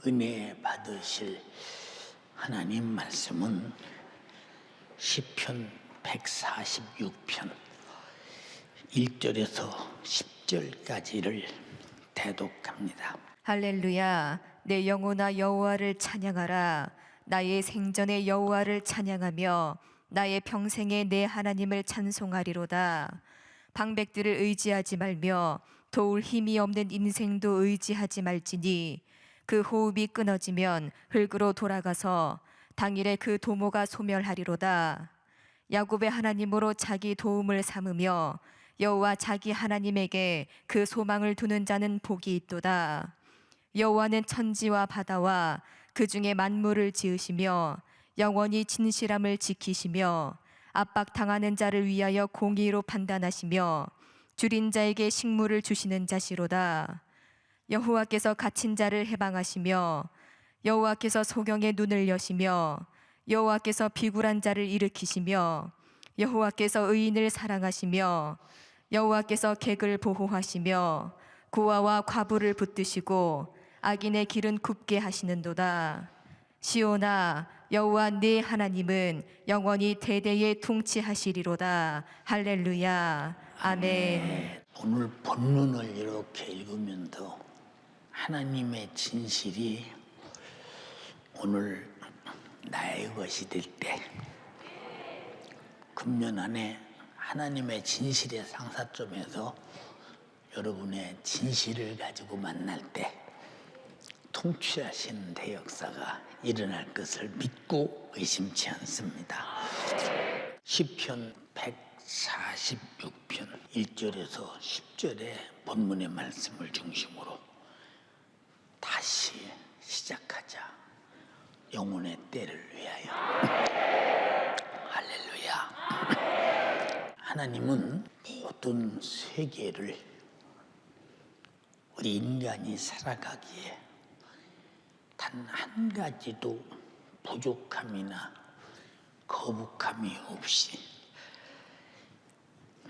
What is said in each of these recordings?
은혜 받으실 하나님 말씀은 시편 146편 1절에서 10절까지를 대독합니다. 할렐루야. 내 영혼아 여호와를 찬양하라. 나의 생전에 여호와를 찬양하며 나의 평생에 내 하나님을 찬송하리로다. 방백들을 의지하지 말며 도울 힘이 없는 인생도 의지하지 말지니 그 호흡이 끊어지면 흙으로 돌아가서 당일에 그 도모가 소멸하리로다. 야곱의 하나님으로 자기 도움을 삼으며 여호와 자기 하나님에게 그 소망을 두는 자는 복이 있도다. 여호와는 천지와 바다와 그 중에 만물을 지으시며 영원히 진실함을 지키시며 압박당하는 자를 위하여 공의로 판단하시며 줄인 자에게 식물을 주시는 자시로다. 여호와께서 갇힌 자를 해방하시며 여호와께서 소경의 눈을 여시며 여호와께서 비굴한 자를 일으키시며 여호와께서 의인을 사랑하시며 여호와께서 객을 보호하시며 고아와 과부를 붙드시고 악인의 길은 굽게 하시는도다. 시온아 여호와 네 하나님은 영원히 대대에 통치하시리로다. 할렐루야. 아멘. 오늘 본문을 이렇게 읽으면서 하나님의 진실이 오늘 나의 것이 될 때, 금년 안에 하나님의 진실의 상사점에서 여러분의 진실을 가지고 만날 때 통치하시는 대역사가 일어날 것을 믿고 의심치 않습니다. 시편 146편 1절에서 10절의 본문의 말씀을 중심으로 다시 시작하자. 영혼의 때를 위하여. 할렐루야. 하나님은 모든 세계를 우리 인간이 살아가기에 단 한 가지도 부족함이나 거북함이 없이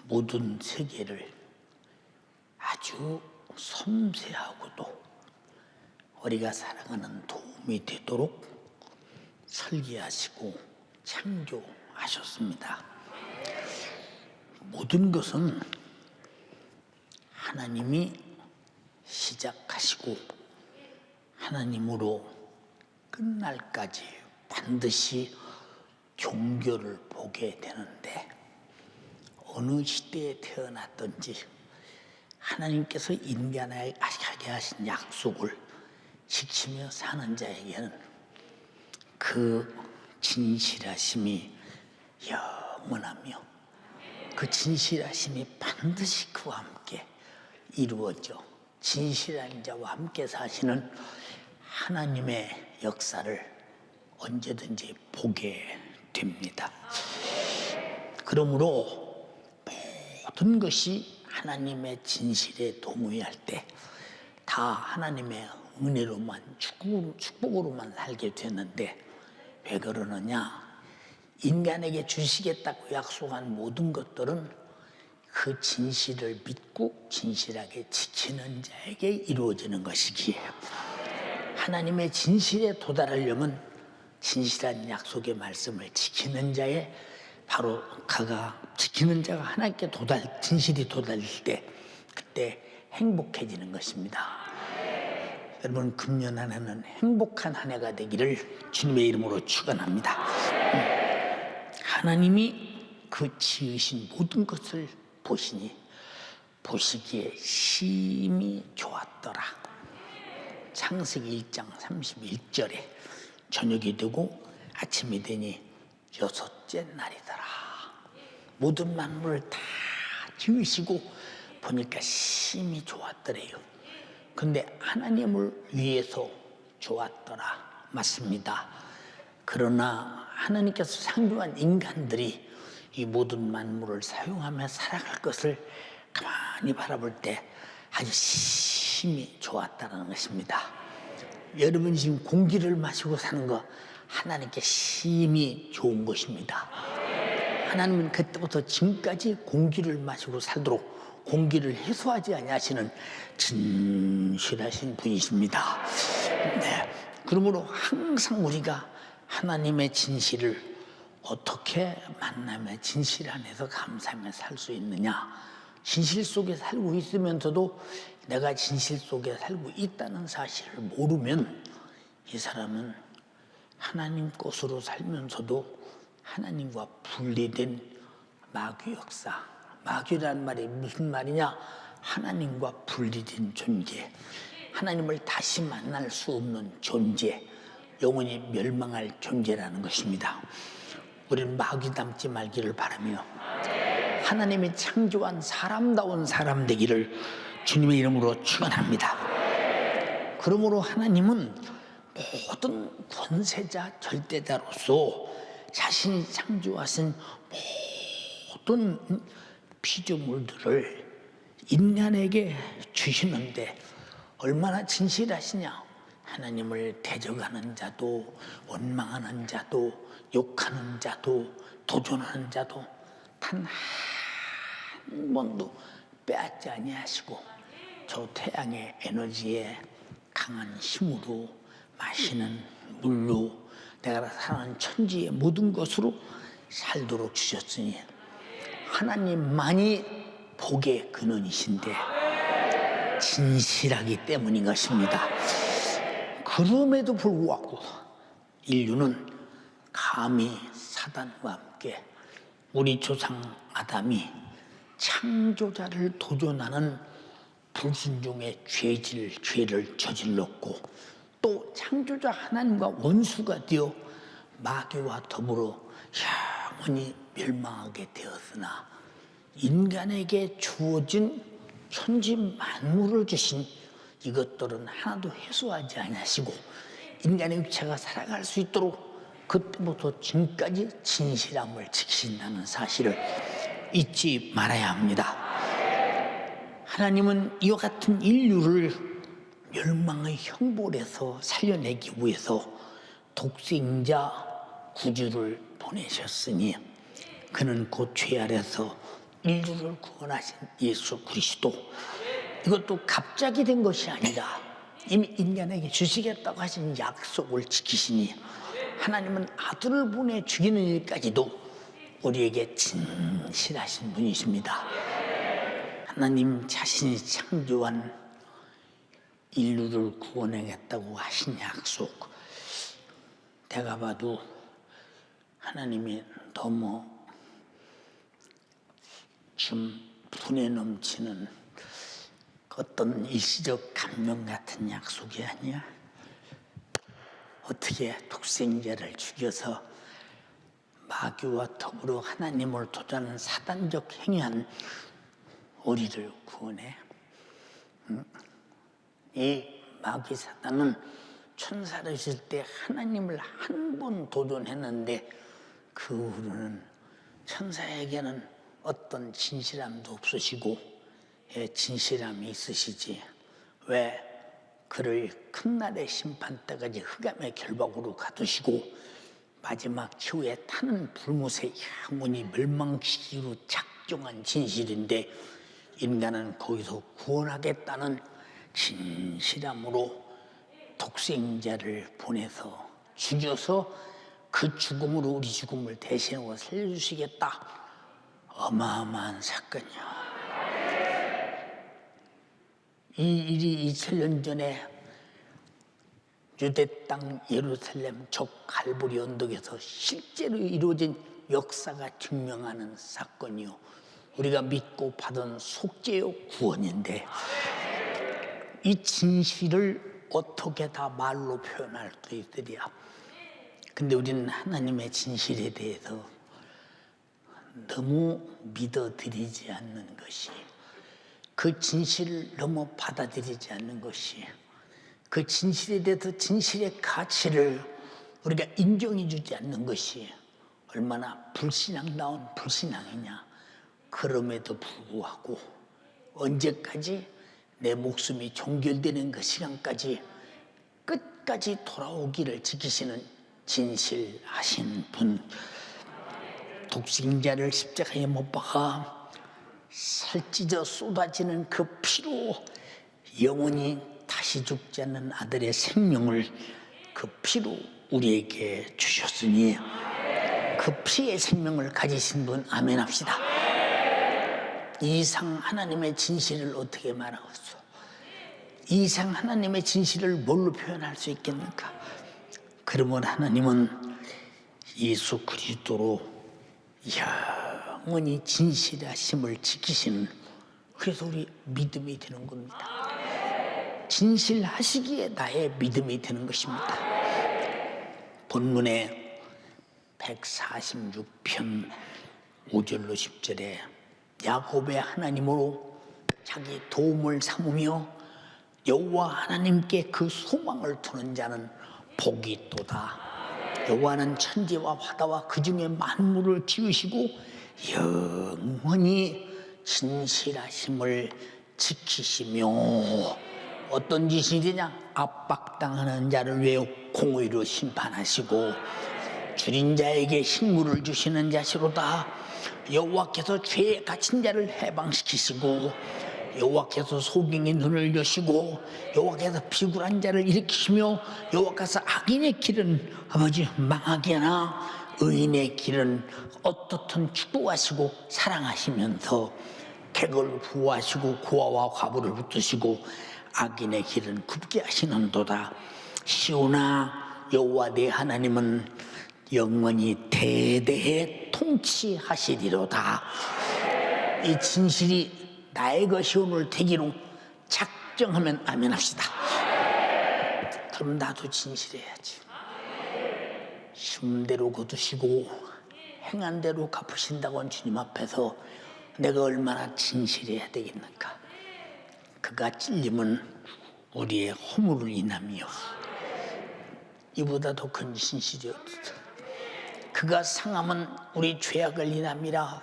모든 세계를 아주 섬세하고도 우리가 살아가는 도움이 되도록 설계하시고 창조하셨습니다. 모든 것은 하나님이 시작하시고 하나님으로 끝날까지 반드시 종교를 보게 되는데, 어느 시대에 태어났든지 하나님께서 인간에게 하신 약속을 지키며 사는 자에게는 그 진실하심이 영원하며 그 진실하심이 반드시 그와 함께 이루어져 진실한 자와 함께 사시는 하나님의 역사를 언제든지 보게 됩니다. 그러므로 모든 것이 하나님의 진실에 동의할 때 다 하나님의 은혜로만 축복으로만 살게 되는데, 왜 그러느냐? 인간에게 주시겠다고 약속한 모든 것들은 그 진실을 믿고 진실하게 지키는 자에게 이루어지는 것이기에, 하나님의 진실에 도달하려면 진실한 약속의 말씀을 지키는 자의 바로 그가 지키는 자가 하나님께 진실이 도달릴 때 그때 행복해지는 것입니다. 여러분, 금년 한 해는 행복한 한 해가 되기를 주님의 이름으로 축원합니다. 하나님이 그 지으신 모든 것을 보시니 보시기에 심히 좋았더라. 창세기 1장 31절에 저녁이 되고 아침이 되니 6째 날이더라. 모든 만물을 다 지으시고 보니까 심히 좋았더래요. 근데 하나님을 위해서 좋았더라. 맞습니다. 그러나 하나님께서 창조한 인간들이 이 모든 만물을 사용하며 살아갈 것을 가만히 바라볼 때 아주 심히 좋았다는 것입니다. 여러분이 지금 공기를 마시고 사는 거 하나님께 심히 좋은 것입니다. 하나님은 그때부터 지금까지 공기를 마시고 살도록 공기를 해소하지 아니하시는 진실하신 분이십니다. 네. 그러므로 항상 우리가 하나님의 진실을 어떻게 만남의 진실 안에서 감사하며 살 수 있느냐. 진실 속에 살고 있으면서도 내가 진실 속에 살고 있다는 사실을 모르면 이 사람은 하나님 것으로 살면서도 하나님과 분리된 마귀 역사. 마귀란 말이 무슨 말이냐? 하나님과 분리된 존재, 하나님을 다시 만날 수 없는 존재, 영원히 멸망할 존재라는 것입니다. 우리는 마귀 닮지 말기를 바라며 하나님이 창조한 사람다운 사람 되기를 주님의 이름으로 축원합니다. 그러므로 하나님은 모든 권세자 절대자로서 자신이 창조하신 모든 피조물들을 인간에게 주시는데 얼마나 진실하시냐. 하나님을 대적하는 자도, 원망하는 자도, 욕하는 자도, 도전하는 자도 단 한 번도 빼앗지 아니하시고 저 태양의 에너지에 강한 힘으로, 마시는 물로, 내가 사는 천지의 모든 것으로 살도록 주셨으니 하나님만이 복의 근원이신데 진실하기 때문인 것입니다. 그럼에도 불구하고 인류는 감히 사단과 함께 우리 조상 아담이 창조자를 도전하는 불순종의 죄를 저질렀고 또 창조자 하나님과 원수가 되어 마귀와 더불어 영원히 멸망하게 되었으나 인간에게 주어진 천지 만물을 주신 이것들은 하나도 해소하지 아니하시고 인간의 육체가 살아갈 수 있도록 그때부터 지금까지 진실함을 지키신다는 사실을 잊지 말아야 합니다. 하나님은 이와 같은 인류를 멸망의 형벌에서 살려내기 위해서 독생자 구주를 보내셨으니 그는 곧 죄 아래서 인류를 구원하신 예수 그리스도. 이것도 갑자기 된 것이 아니라 이미 인간에게 주시겠다고 하신 약속을 지키시니 하나님은 아들을 보내 죽이는 일까지도 우리에게 진실하신 분이십니다. 하나님 자신이 창조한 인류를 구원하겠다고 하신 약속, 내가 봐도 하나님이 너무 좀 분에 넘치는 어떤 일시적 감명 같은 약속이 아니야. 어떻게 독생자를 죽여서 마귀와 더불어 하나님을 도전하는 사단적 행위한 우리를 구원해? 이 마귀 사단은 천사를 있을 때 하나님을 한 번 도전했는데 그 후로는 천사에게는 어떤 진실함도 없으시고 진실함이 있으시지 왜 그를 큰날의 심판 때까지 흑암의 결박으로 가두시고 마지막 최후에 타는 불못에 영원히 멸망시키기로 작정한 진실인데 인간은 거기서 구원하겠다는 진실함으로 독생자를 보내서 죽여서 그 죽음으로 우리 죽음을 대신하고 살려주시겠다. 어마어마한 사건이야. 이 일이 2000년 전에 유대 땅 예루살렘 적 갈보리 언덕에서 실제로 이루어진 역사가 증명하는 사건이요. 우리가 믿고 받은 속죄요 구원인데 이 진실을 어떻게 다 말로 표현할 수 있으랴. 근데 우리는 하나님의 진실에 대해서 너무 믿어들이지 않는 것이, 그 진실을 너무 받아들이지 않는 것이, 그 진실에 대해서 진실의 가치를 우리가 인정해 주지 않는 것이 얼마나 불신앙다운 불신앙이냐. 그럼에도 불구하고 언제까지 내 목숨이 종결되는 그 시간까지 끝까지 돌아오기를 지키시는 진실하신 분, 독생자를 십자가에 못 박아 살찢어 쏟아지는 그 피로 영원히 다시 죽지 않는 아들의 생명을 그 피로 우리에게 주셨으니 그 피의 생명을 가지신 분 아멘 합시다. 이 이상 하나님의 진실을 어떻게 말하겠소? 이 이상 하나님의 진실을 뭘로 표현할 수 있겠는가? 그러면 하나님은 예수 그리스도로 영원히 진실하심을 지키시는, 그래서 우리 믿음이 되는 겁니다. 진실하시기에 나의 믿음이 되는 것입니다. 본문에 146편 5절로 10절에 야곱의 하나님으로 자기 도움을 삼으며 여호와 하나님께 그 소망을 두는 자는 복이 있도다. 여호와는 천지와 바다와 그 중에 만물을 지으시고 영원히 진실하심을 지키시며, 어떤 진실이냐? 압박당하는 자를 위하여 공의로 심판하시고 줄인 자에게 식물을 주시는 자시로다. 여호와께서 죄에 갇힌 자를 해방시키시고 여호와께서 소경의 눈을 여시고 여호와께서 비굴한 자를 일으키시며 여호와께서 악인의 길은 아버지 망하게 하나 의인의 길은 어떻든 축복하시고 사랑하시면서 객을 부하시고 고아와 과부를 붙드시고 악인의 길은 굽게 하시는도다. 시온아, 여호와 네 하나님은 영원히 대대에 통치하시리로다. 이 진실이 나의 것이 오늘 되기로 작정하면 아멘 합시다. 그럼 나도 진실해야지. 심은 대로 거두시고 행한 대로 갚으신다고 한 주님 앞에서 내가 얼마나 진실해야 되겠는가? 그가 찔림은 우리의 허물을 인함이요, 이보다 더 큰 진실이 없어. 그가 상함은 우리 죄악을 인함이라.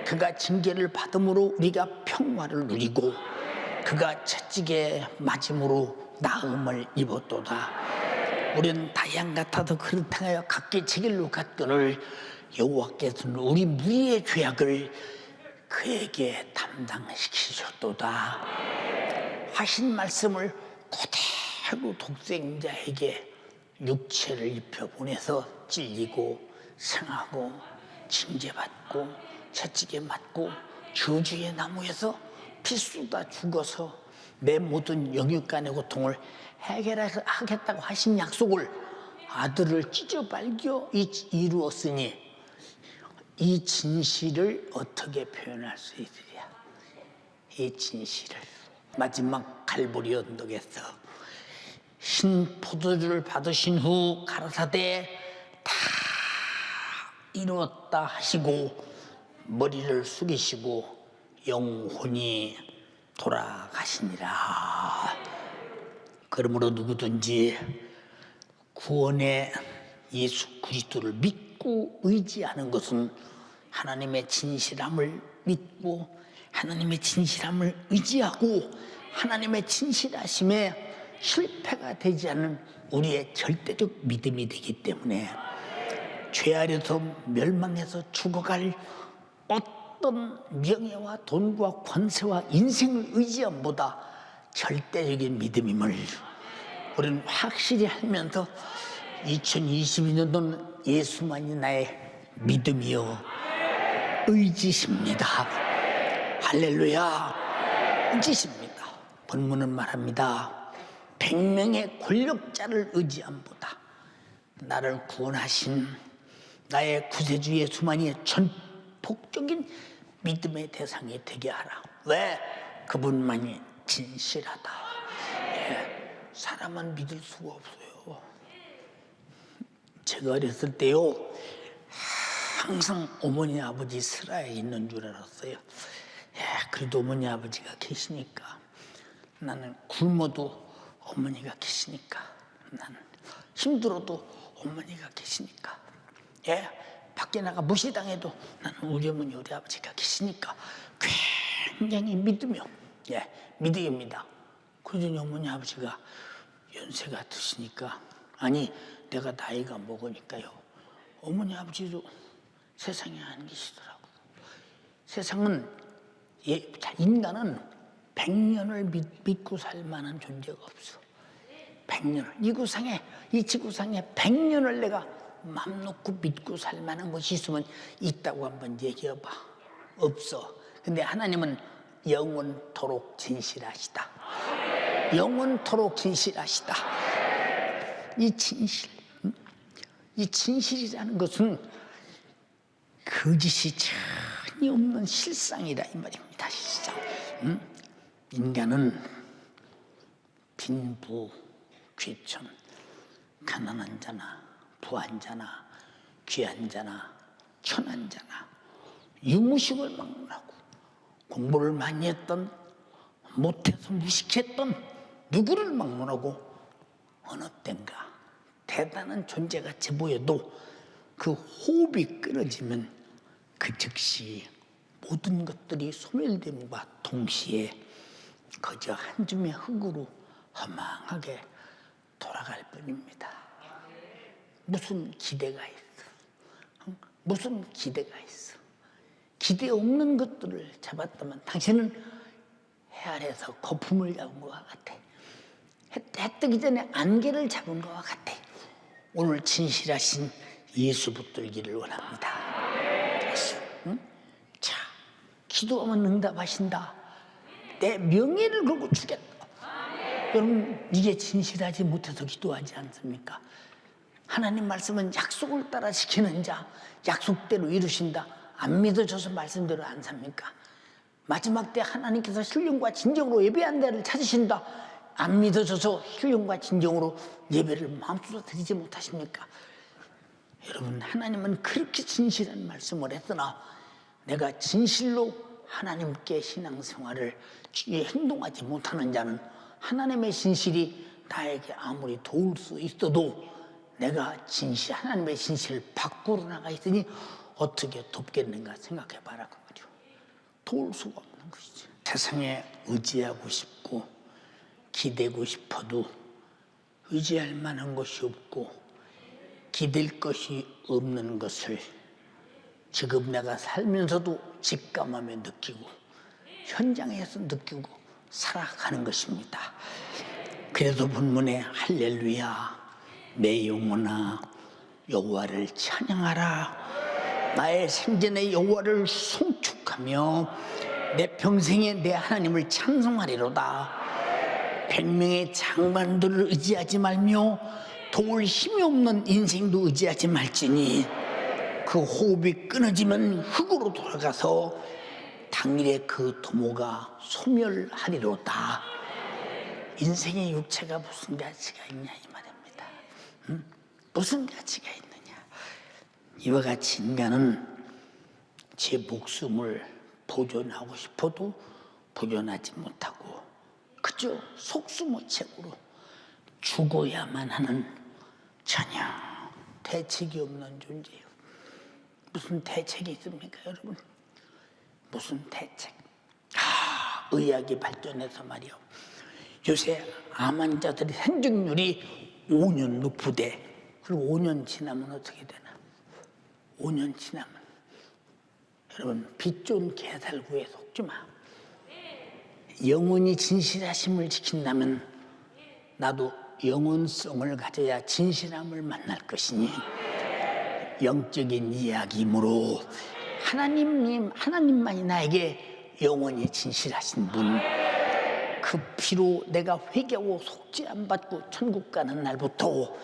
그가 징계를 받음으로 우리가 평화를 누리고 그가 채찍에 맞음으로 나음을 입었도다. 우리는 다 양 같아도 그렇다하여 각기 제 길로 갔거늘 여호와께서는 우리 무리의 죄악을 그에게 담당시키셨도다. 하신 말씀을 그대로 독생자에게 육체를 입혀 보내서 찔리고 상하고 징계받고 채찍에 맞고 저주의 나무에서 피 쏟아 죽어서 내 모든 영육간의 고통을 해결하겠다고 하신 약속을 아들을 찢어 발겨 이루었으니 이 진실을 어떻게 표현할 수 있으랴? 이 진실을 마지막 갈보리 언덕에서 신 포도주를 받으신 후 가라사대 다 이루었다 하시고 머리를 숙이시고 영혼이 돌아가시니라. 그러므로 누구든지 구원의 예수 그리스도를 믿고 의지하는 것은 하나님의 진실함을 믿고 하나님의 진실함을 의지하고 하나님의 진실하심에 실패가 되지 않는 우리의 절대적 믿음이 되기 때문에 죄 아래서 멸망해서 죽어갈 어떤 명예와 돈과 권세와 인생을 의지함보다 절대적인 믿음임을 우리는 확실히 알면서 2022년도는 예수만이 나의 믿음이요 의지십니다. 할렐루야. 의지십니다. 본문은 말합니다. 100명의 권력자를 의지함보다 나를 구원하신 나의 구세주 예수만이 전폭적인 믿음의 대상이 되게 하라. 왜? 그분만이 진실하다. 사람은 믿을 수가 없어요. 제가 어렸을 때요, 항상 어머니 아버지 슬하에 있는 줄 알았어요. 그래도 어머니 아버지가 계시니까, 나는 굶어도 어머니가 계시니까, 나는 힘들어도 어머니가 계시니까, 밖에 나가 무시당해도 나는 우리 어머니 우리 아버지가 계시니까 굉장히 믿으며 믿음입니다. 그러더니 어머니 아버지가 연세가 드시니까, 아니 내가 나이가 먹으니까요, 어머니 아버지도 세상에 안 계시더라고요. 세상은 인간은 100년을 믿고 살 만한 존재가 없어. 100년을 이 지구상에 100년을 내가 맘 놓고 믿고 살 만한 것이 있으면 있다고 한번 얘기해봐. 없어. 근데 하나님은 영원토록 진실하시다. 영원토록 진실하시다. 이 진실이라는 것은 거짓이 전혀 없는 실상이라 이 말입니다. 실상. 인간은 빈부, 귀천, 가난한 자나 부한 자나 귀한 자나 천한 자나 유무식을 막론하고 공부를 많이 했던 못해서 무식했던 누구를 막론하고 어느 땐가 대단한 존재같이 보여도 그 호흡이 끊어지면 그 즉시 모든 것들이 소멸됨과 동시에 그저 한 줌의 흙으로 허망하게 돌아갈 뿐입니다. 무슨 기대가 있어? 무슨 기대가 있어? 기대 없는 것들을 잡았다면 당신은 해 아래서 거품을 잡은 것과 같아. 해 뜨기 전에 안개를 잡은 것과 같아. 오늘 진실하신 예수 붙들기를 원합니다. 예수. 응? 자, 기도하면 응답하신다. 내 명예를 걸고 주겠다. 여러분, 이게 진실하지 못해서 기도하지 않습니까? 하나님 말씀은 약속을 따라 지키는 자, 약속대로 이루신다. 안 믿어져서 말씀대로 안 삽니까? 마지막 때 하나님께서 신령과 진정으로 예배한 데를 찾으신다. 안 믿어져서 신령과 진정으로 예배를 마음속으로 드리지 못하십니까? 여러분, 하나님은 그렇게 진실한 말씀을 했으나 내가 진실로 하나님께 신앙생활을 행동하지 못하는 자는 하나님의 진실이 나에게 아무리 도울 수 있어도 내가 하나님의 진실을 밖으로 나가 있으니 어떻게 돕겠는가 생각해 봐라 그 말이오. 도울 수가 없는 것이지. 세상에 의지하고 싶고 기대고 싶어도 의지할 만한 것이 없고 기댈 것이 없는 것을 지금 내가 살면서도 직감하며 느끼고 현장에서 느끼고 살아가는 것입니다. 그래서 본문에 할렐루야 내 영혼아 여호와를 찬양하라. 나의 생전의 여호와를 송축하며 내 평생에 내 하나님을 찬송하리로다. 100명의 장관들을 의지하지 말며 도울 힘이 없는 인생도 의지하지 말지니 그 호흡이 끊어지면 흙으로 돌아가서 당일에 그 도모가 소멸하리로다. 인생의 육체가 무슨 가치가 있냐 이 말입니다. 무슨 가치가 있느냐. 이와 같이 인간은 제 목숨을 보존하고 싶어도 보존하지 못하고 그저 속수무책으로 죽어야만 하는 전혀 대책이 없는 존재예요. 무슨 대책이 있습니까, 여러분? 무슨 대책? 의학이 발전해서 말이요. 요새 암 환자들의 생존율이 5년 높으대. 그리고 5년 지나면 어떻게 되나? 5년 지나면 여러분 빚 좋은 개살구에 속지 마. 영원히 진실하심을 지킨다면 나도 영원성을 가져야 진실함을 만날 것이니 영적인 이야기이므로 하나님만이 나에게 영원히 진실하신 분, 그 피로 내가 회개하고 속죄 안 받고 천국 가는 날부터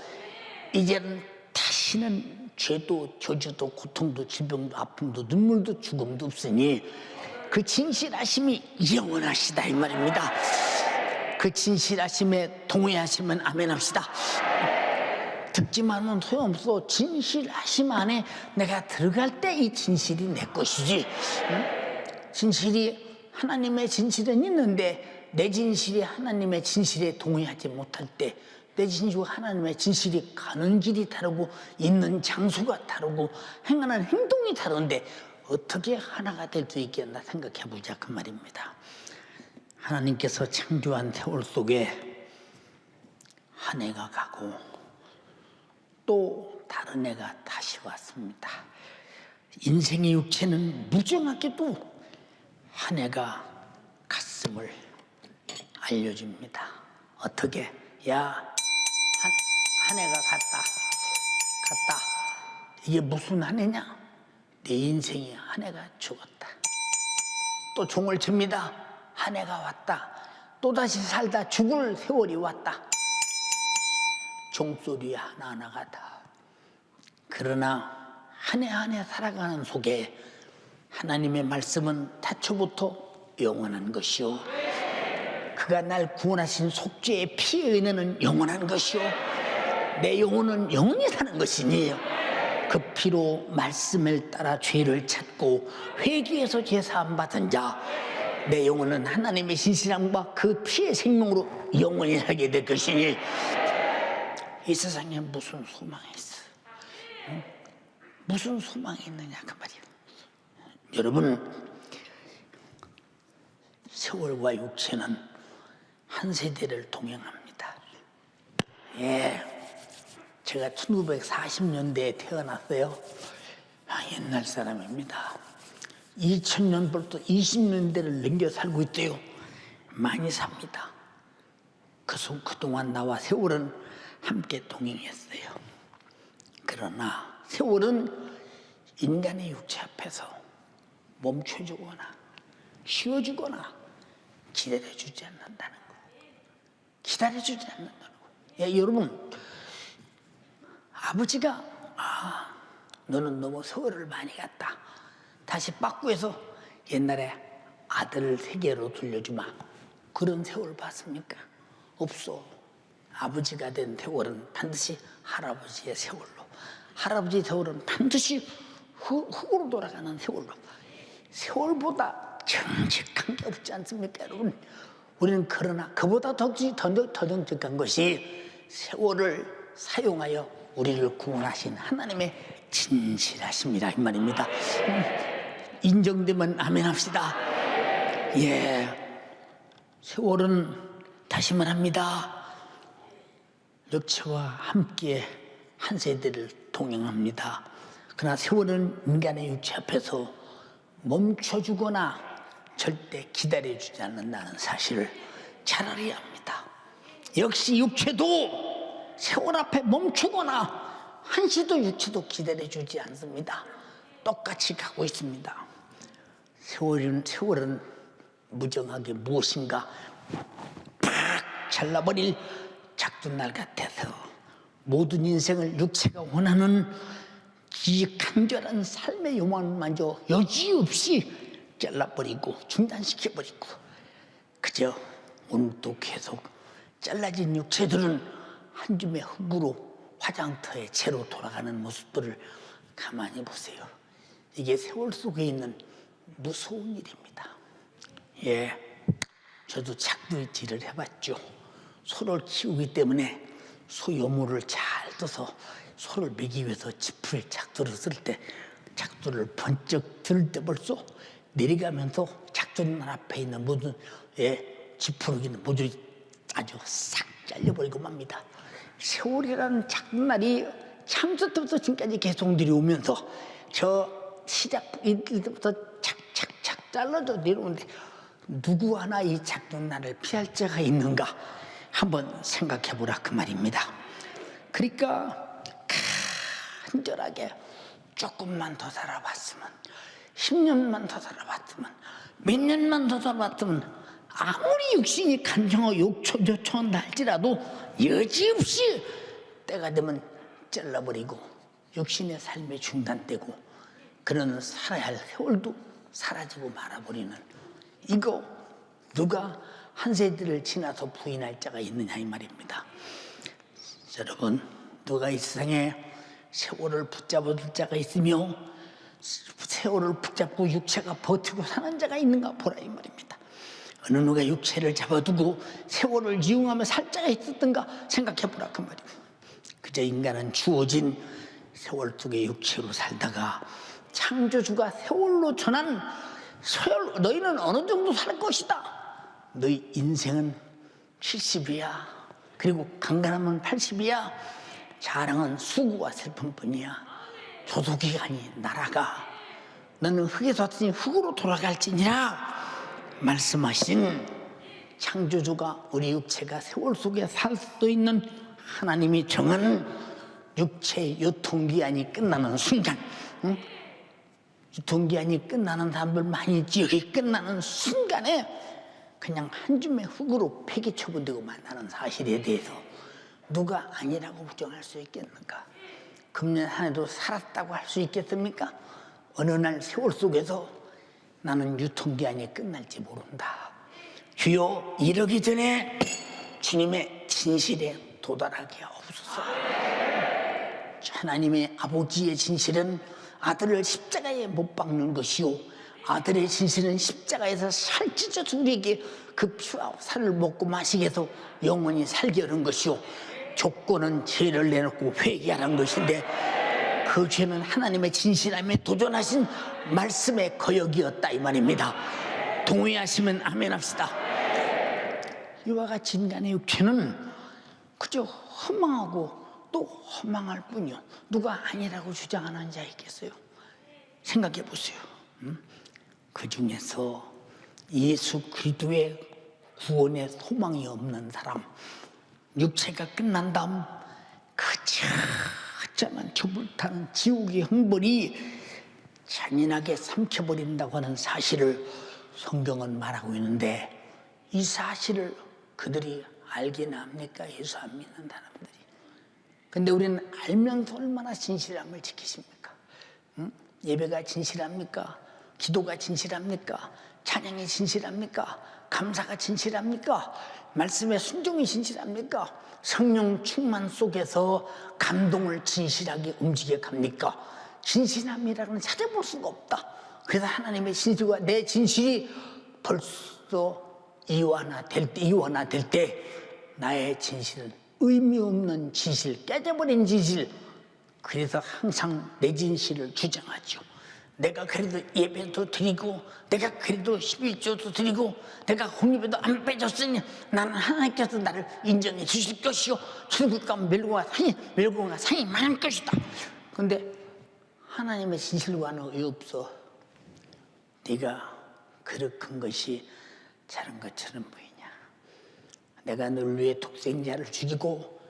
이제는 다시는 죄도 저주도 고통도 질병도 아픔도 눈물도 죽음도 없으니 그 진실하심이 영원하시다 이 말입니다. 그 진실하심에 동의하시면 아멘 합시다. 듣기만은 소용없어. 진실하심 안에 내가 들어갈 때 이 진실이 내 것이지. 진실이 하나님의 진실은 있는데 내 진실이 하나님의 진실에 동의하지 못할 때 내 진실과 하나님의 진실이 가는 길이 다르고 있는 장소가 다르고 행하는 행동이 다른데 어떻게 하나가 될 수 있겠나 생각해 보자 그 말입니다. 하나님께서 창조한 세월 속에 한 해가 가고 또 다른 해가 다시 왔습니다. 인생의 육체는 무정하게도 한 해가 갔음을 알려줍니다. 어떻게? 야, 한 해가 갔다. 이게 무슨 한 해냐? 내 인생이 한 해가 죽었다. 또 종을 칩니다. 한 해가 왔다. 또다시 살다 죽을 세월이 왔다. 종소리 하나하나가 다. 그러나 한 해 한 해 살아가는 속에 하나님의 말씀은 태초부터 영원한 것이요, 그가 날 구원하신 속죄의 피의 은혜는 영원한 것이요, 내 영혼은 영원히 사는 것이니 그 피로 말씀을 따라 죄를 찾고 회개해서 죄사함 받은 자, 내 영혼은 하나님의 신실함과 그 피의 생명으로 영원히 살게 될 것이니 이 세상에 무슨 소망이 있어? 무슨 소망이 있느냐 그 말이에요. 여러분, 세월과 육체는 한 세대를 동행합니다. 예, 제가 1940년대에 태어났어요. 옛날 사람입니다. 2000년부터 20년대를 넘겨 살고 있대요. 많이 삽니다. 그동안 나와 세월은 함께 동행했어요. 그러나 세월은 인간의 육체 앞에서 멈춰주거나 쉬어주거나 기다려주지 않는다는 거. 기다려주지 않는다는 거. 예, 여러분, 아버지가 너는 너무 세월을 많이 갔다. 다시 빠꾸해서 옛날에 아들을 세계로 돌려주마. 그런 세월 봤습니까? 없어. 아버지가 된 세월은 반드시 할아버지의 세월로, 할아버지의 세월은 반드시 흙으로 돌아가는 세월로. 세월보다 정직한 게 없지 않습니까, 여러분? 우리는 그러나 그보다 더 정직한 것이 세월을 사용하여 우리를 구원하신 하나님의 진실하십니다, 이 말입니다. 인정되면 아멘 합시다. 예, 세월은 다시 말합니다. 육체와 함께 한 세대를 동행합니다. 그러나 세월은 인간의 육체 앞에서 멈춰주거나 절대 기다려주지 않는다는 사실을 잘 알아야 합니다. 역시 육체도 세월 앞에 멈추거나 한시도 육체도 기다려주지 않습니다. 똑같이 가고 있습니다. 세월은 무정하게 무엇인가 팍 잘라버릴 작두날 같아서 모든 인생을 육체가 원하는 이 간절한 삶의 요망만저 여지없이 잘라버리고 중단시켜버리고 그저 오늘도 계속 잘라진 육체들은 한 줌의 흙으로 화장터의 채로 돌아가는 모습들을 가만히 보세요. 이게 세월 속에 있는 무서운 일입니다. 예, 저도 작두질을 해봤죠. 소를 키우기 때문에 소 여물을 잘 떠서 소를 먹이기 위해서 짚을 작두를 쓸 때 작두를 번쩍 들 때 벌써 내려가면서 작두날 앞에 있는 모든 지푸르기는 모조리 아주 싹 잘려버리고 맙니다. 세월이라는 작두날이 창조 때부터 지금까지 계속 내려오면서 저 시작 때부터 착착착 잘라져 내려오는데 누구 하나 이 작두날을 피할 자가 있는가 한번 생각해 보라 그 말입니다. 그러니까 간절하게 조금만 더 살아봤으면, 10년만 더 살아봤으면, 몇 년만 더 살아봤으면 아무리 육신이 간청하고 요청한다 할지라도 여지없이 때가 되면 잘라버리고 육신의 삶이 중단되고 그런 살아야 할 세월도 사라지고 말아버리는 이거 누가 한 세대를 지나서 부인할 자가 있느냐 이 말입니다. 여러분, 누가 이 세상에 세월을 붙잡아둘 자가 있으며 세월을 붙잡고 육체가 버티고 사는 자가 있는가 보라 이 말입니다. 어느 누가 육체를 잡아두고 세월을 이용하며 살 자가 있었던가 생각해보라 그 말입니다. 그저 인간은 주어진 세월 속에 육체로 살다가 창조주가 세월로 전한 세월, 너희는 어느 정도 살 것이다. 너희 인생은 70이야. 그리고 강간하면 80이야. 자랑은 수고와 슬픔뿐이야. 조소기간이 날아가. 너는 흙에서 왔으니 흙으로 돌아갈지니라 말씀하신 창조주가 우리 육체가 세월 속에 살 수도 있는 하나님이 정하는 육체의 유통기한이 끝나는 순간, 유통기한이 끝나는 사람들 많이 있지. 여기 끝나는 순간에 그냥 한 줌의 흙으로 폐기 처분되고 만나는 사실에 대해서 누가 아니라고 부정할 수 있겠는가? 금년 한 해도 살았다고 할 수 있겠습니까? 어느 날 세월 속에서 나는 유통기한이 끝날지 모른다. 주여, 이러기 전에 주님의 진실에 도달하게 하옵소서. 하나님의 아버지의 진실은 아들을 십자가에 못 박는 것이요, 아들의 진실은 십자가에서 살 찢어서 우리에게 그 피와 살을 먹고 마시게 해서 영원히 살게 하는 것이요, 조건은 죄를 내놓고 회개하는 것인데 그 죄는 하나님의 진실함에 도전하신 말씀의 거역이었다, 이 말입니다. 동의하시면 아멘 합시다. 이와 같이 인간의 육체는 그저 허망하고 또 허망할 뿐이요, 누가 아니라고 주장하는 자 있겠어요? 생각해 보세요. 그 중에서 예수 그리스도의 구원의 소망이 없는 사람, 육체가 끝난 다음 그 처참한 저불타는 지옥의 형벌이 잔인하게 삼켜버린다고 하는 사실을 성경은 말하고 있는데, 이 사실을 그들이 알기나 합니까? 예수 안 믿는 사람들이. 근데 우리는 알면서 얼마나 진실함을 지키십니까? 예배가 진실합니까? 기도가 진실합니까? 찬양이 진실합니까? 감사가 진실합니까? 말씀의 순종이 진실합니까? 성령 충만 속에서 감동을 진실하게 움직여 갑니까? 진실함이라는 찾아볼 수가 없다. 그래서 하나님의 진실과 내 진실이 벌써 이완화될 때 나의 진실은 의미 없는 진실, 깨져버린 진실. 그래서 항상 내 진실을 주장하죠. 내가 그래도 예배도 드리고, 내가 그래도 11조도 드리고, 내가 공예배도 안 빼줬으니 나는 하나님께서 나를 인정해 주실 것이요, 천국과 멸공과 상이 많을 것이다. 근데 하나님의 진실과는 왜 없어? 네가 그릇한 것이 자른 것처럼 보이냐? 내가 널 위해 독생자를 죽이고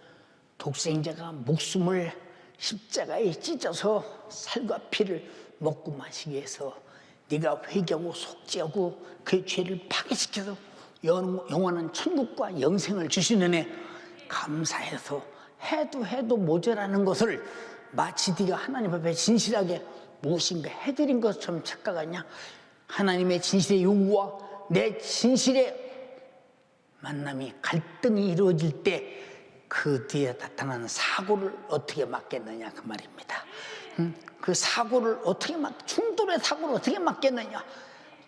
독생자가 목숨을 십자가에 찢어서 살과 피를 먹고 마시게 해서 네가 회개하고 속죄하고 그 죄를 파괴시켜서 영원한 천국과 영생을 주시는 애 감사해서 해도 모자라는 것을 마치 네가 하나님 앞에 진실하게 무엇인가 해드린 것처럼 착각하냐? 하나님의 진실의 요구와 내 진실의 만남이 갈등이 이루어질 때 그 뒤에 나타나는 사고를 어떻게 막겠느냐, 그 말입니다. 그 사고를 어떻게 충돌의 사고를 어떻게 막겠느냐?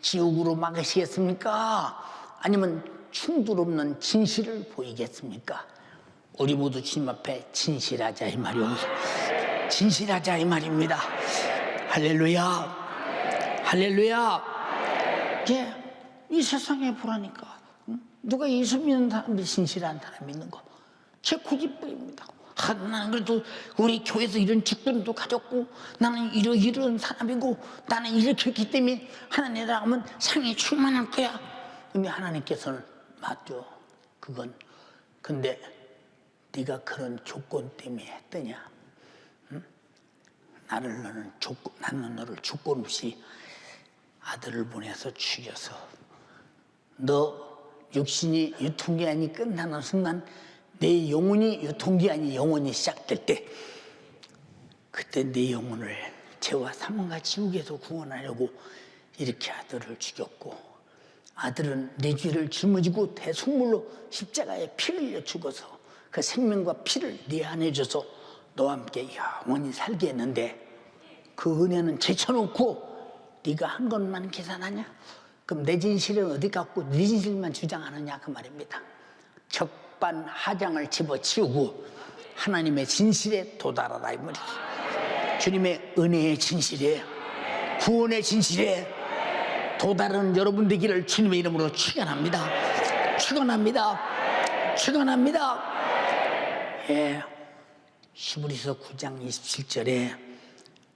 지옥으로 막으시겠습니까? 아니면 충돌 없는 진실을 보이겠습니까? 우리 모두 주님 앞에 진실하자, 이 말이오. 진실하자, 이 말입니다. 할렐루야, 할렐루야. 이 세상에 보라니까 누가 예수 믿는 사람이 진실한 사람이 있는 거 제 고집뿐입니다. 나는 그래도 우리 교회에서 이런 직분도 가졌고, 나는 이런 사람이고, 나는 이렇게 했기 때문에 하나님이라 하면 상이 충만할 거야. 근데 하나님께서는 맞죠, 그건. 근데 네가 그런 조건 때문에 했더냐? 나는 너를 조건 없이 아들을 보내서 죽여서 너 육신이 유통기한이 끝나는 순간 내 영혼이 유통기한이 영원히 시작될 때, 그때 내 영혼을 죄와 사망과 지옥에서 구원하려고 이렇게 아들을 죽였고, 아들은 내 죄를 짊어지고 대속물로 십자가에 피를 흘려 죽어서 그 생명과 피를 네 안에 줘서 너와 함께 영원히 살게 했는데, 그 은혜는 제쳐놓고 네가 한 것만 계산하냐? 그럼 내 진실은 어디 갖고 네 진실만 주장하느냐, 그 말입니다. 적반하장을 집어치우고 하나님의 진실에 도달하라, 이 말이죠. 주님의 은혜의 진실에, 구원의 진실에 도달하는 여러분 되기를 주님의 이름으로 축원합니다. 축원합니다. 축원합니다. 히브리서 9장 27절에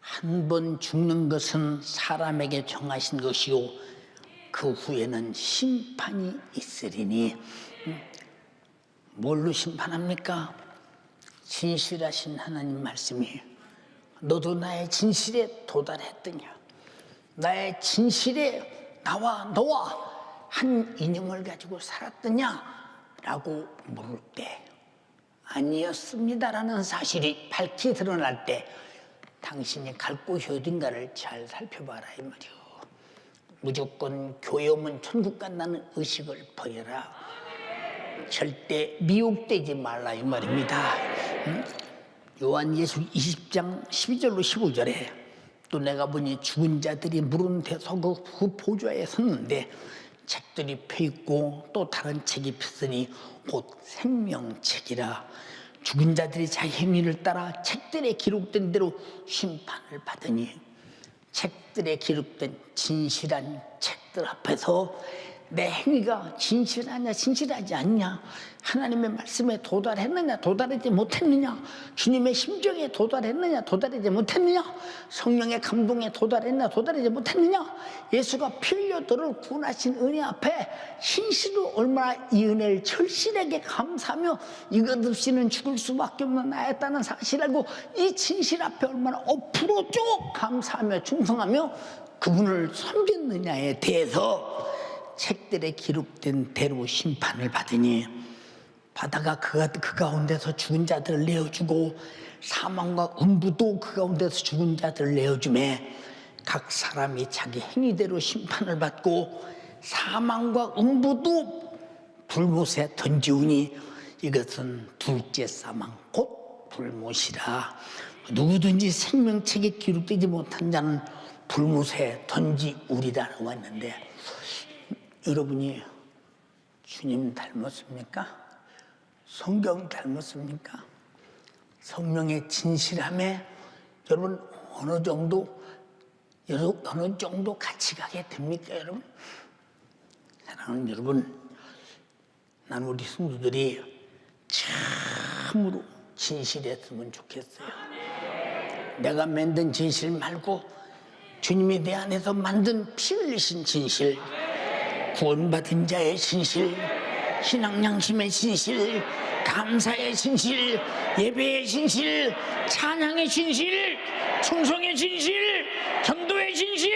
한 번 죽는 것은 사람에게 정하신 것이요 그 후에는 심판이 있으리니. 뭘로 심판합니까? 진실하신 하나님 말씀이 너도 나의 진실에 도달했더냐, 나의 진실에 나와 너와 한 이념을 가지고 살았더냐 라고 물을 때 아니었습니다라는 사실이 밝히 드러날 때 당신이 갈 곳이 어딘가를 잘 살펴봐라 이 말이오. 무조건 교회 오면 천국 간다는 의식을 버려라. 절대 미혹되지 말라 이 말입니다. 요한예수 20장 12절로 15절에 또 내가 보니 죽은 자들이 물은 데서 그 보좌에 섰는데 책들이 펴있고 또 다른 책이 폈으니 곧 생명책이라. 죽은 자들이 자기 행위를 따라 책들에 기록된 대로 심판을 받으니 책들에 기록된 진실한 책들 앞에서 내 행위가 진실하냐 진실하지 않냐, 하나님의 말씀에 도달했느냐 도달하지 못했느냐, 주님의 심정에 도달했느냐 도달하지 못했느냐, 성령의 감동에 도달했느냐 도달하지 못했느냐, 예수가 피 흘려 너를 구원하신 은혜 앞에 신실로 얼마나 이 은혜를 절실하게 감사하며 이것 없이는 죽을 수밖에 없는 나였다는 사실을 알고 이 진실 앞에 얼마나 5% 쭉 감사하며 충성하며 그분을 섬겼느냐에 대해서 책들에 기록된 대로 심판을 받으니 바다가 그 가운데서 죽은 자들을 내어주고 사망과 음부도 그 가운데서 죽은 자들을 내어주매 각 사람이 자기 행위대로 심판을 받고 사망과 음부도 불못에 던지우니 이것은 둘째 사망 곧 불못이라. 누구든지 생명책에 기록되지 못한 자는 불못에 던지우리라고 했는데 여러분이 주님 닮았습니까? 성경 닮았습니까? 성령의 진실함에 여러분 어느 정도 같이 가게 됩니까, 여러분? 사랑하는 여러분, 난 우리 성도들이 참으로 진실했으면 좋겠어요. 내가 만든 진실 말고 주님이 내 안에서 만든 피 흘리신 진실, 구원받은 자의 진실, 신앙 양심의 진실, 감사의 진실, 예배의 진실, 찬양의 진실, 충성의 진실, 전도의 진실,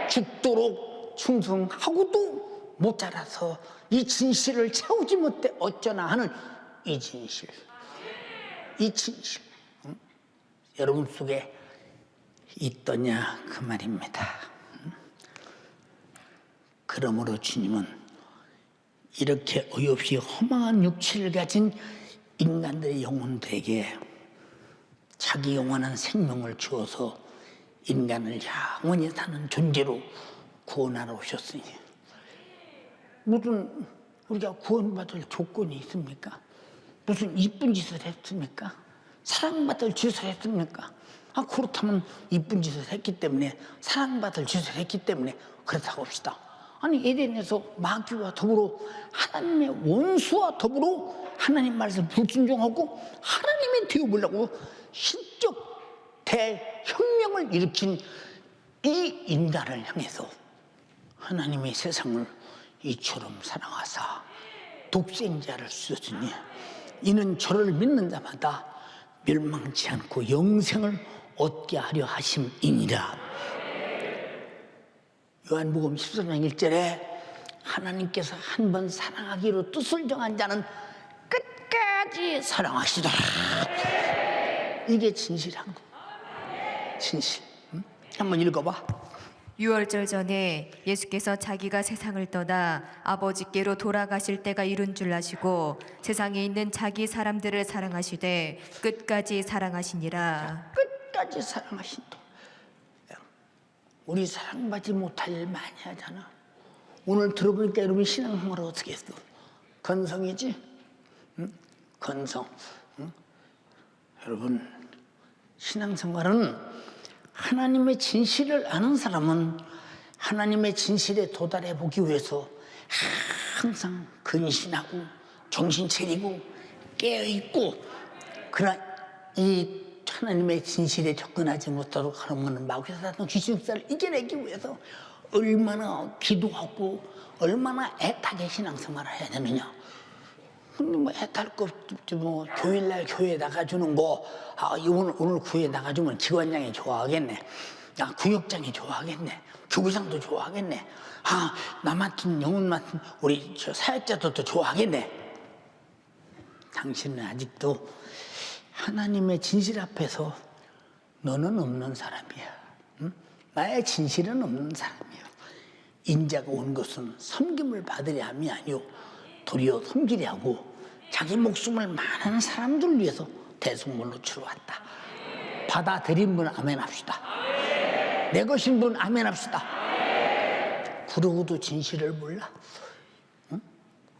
죽도록 충성하고도 모자라서 이 진실을 채우지 못해 어쩌나 하는 이 진실, 이 진실, 여러분 속에 있더냐 그 말입니다. 그러므로 주님은 이렇게 어이없이 허망한 육체를 가진 인간들의 영혼들에게 자기 영원한 생명을 주어서 인간을 영원히 사는 존재로 구원하러 오셨으니 무슨 우리가 구원받을 조건이 있습니까? 무슨 이쁜 짓을 했습니까? 사랑받을 짓을 했습니까? 그렇다면 이쁜 짓을 했기 때문에 사랑받을 짓을 했기 때문에 그렇다고 합시다. 아니 에덴에서 마귀와 더불어 하나님의 원수와 더불어 하나님 말씀을 불순종하고 하나님이 되어보려고 신적 대혁명을 일으킨 이 인간을 향해서 하나님의 세상을 이처럼 사랑하사 독생자를 주셨으니 이는 저를 믿는 자마다 멸망치 않고 영생을 얻게 하려 하심이니라. 요한복음 14장 1절에 하나님께서 한 번 사랑하기로 뜻을 정한 자는 끝까지 사랑하시더라. 이게 진실한 거. 진실. 한번 읽어봐. 유월절 전에 예수께서 자기가 세상을 떠나 아버지께로 돌아가실 때가 이른 줄 아시고 세상에 있는 자기 사람들을 사랑하시되 끝까지 사랑하시니라. 끝까지 사랑하신다. 우리 사랑받지 못할 일 많이 하잖아. 오늘 들어보니까 여러분 신앙생활을 어떻게 했어? 건성이지? 응? 건성. 응? 여러분 신앙생활은 하나님의 진실을 아는 사람은 하나님의 진실에 도달해 보기 위해서 항상 근신하고 정신 차리고 깨어있고, 그러나 이 하나님의 진실에 접근하지 못하도록 하는 마귀에서 나타난 귀신사를 이겨내기 위해서 얼마나 기도하고 얼마나 애타게 신앙생활을 해야 되느냐. 뭐 해탈 거 없지 뭐 교일날 교회 나가주는 거 오늘 교회 나가주면 기관장이 좋아하겠네. 구역장이 좋아하겠네. 교구장도 좋아하겠네. 나 맡은 영혼 맡은 우리 저 사역자들도 좋아하겠네. 당신은 아직도 하나님의 진실 앞에서 너는 없는 사람이야. 응? 나의 진실은 없는 사람이야. 인자가 온 것은 섬김을 받으려 함이 아니오 도리어 섬기려 하고 자기 목숨을 많은 사람들을 위해서 대속물로 주러 왔다. 받아들인 분 아멘 합시다. 내 것인 분 아멘 합시다. 그러고도 진실을 몰라. 응?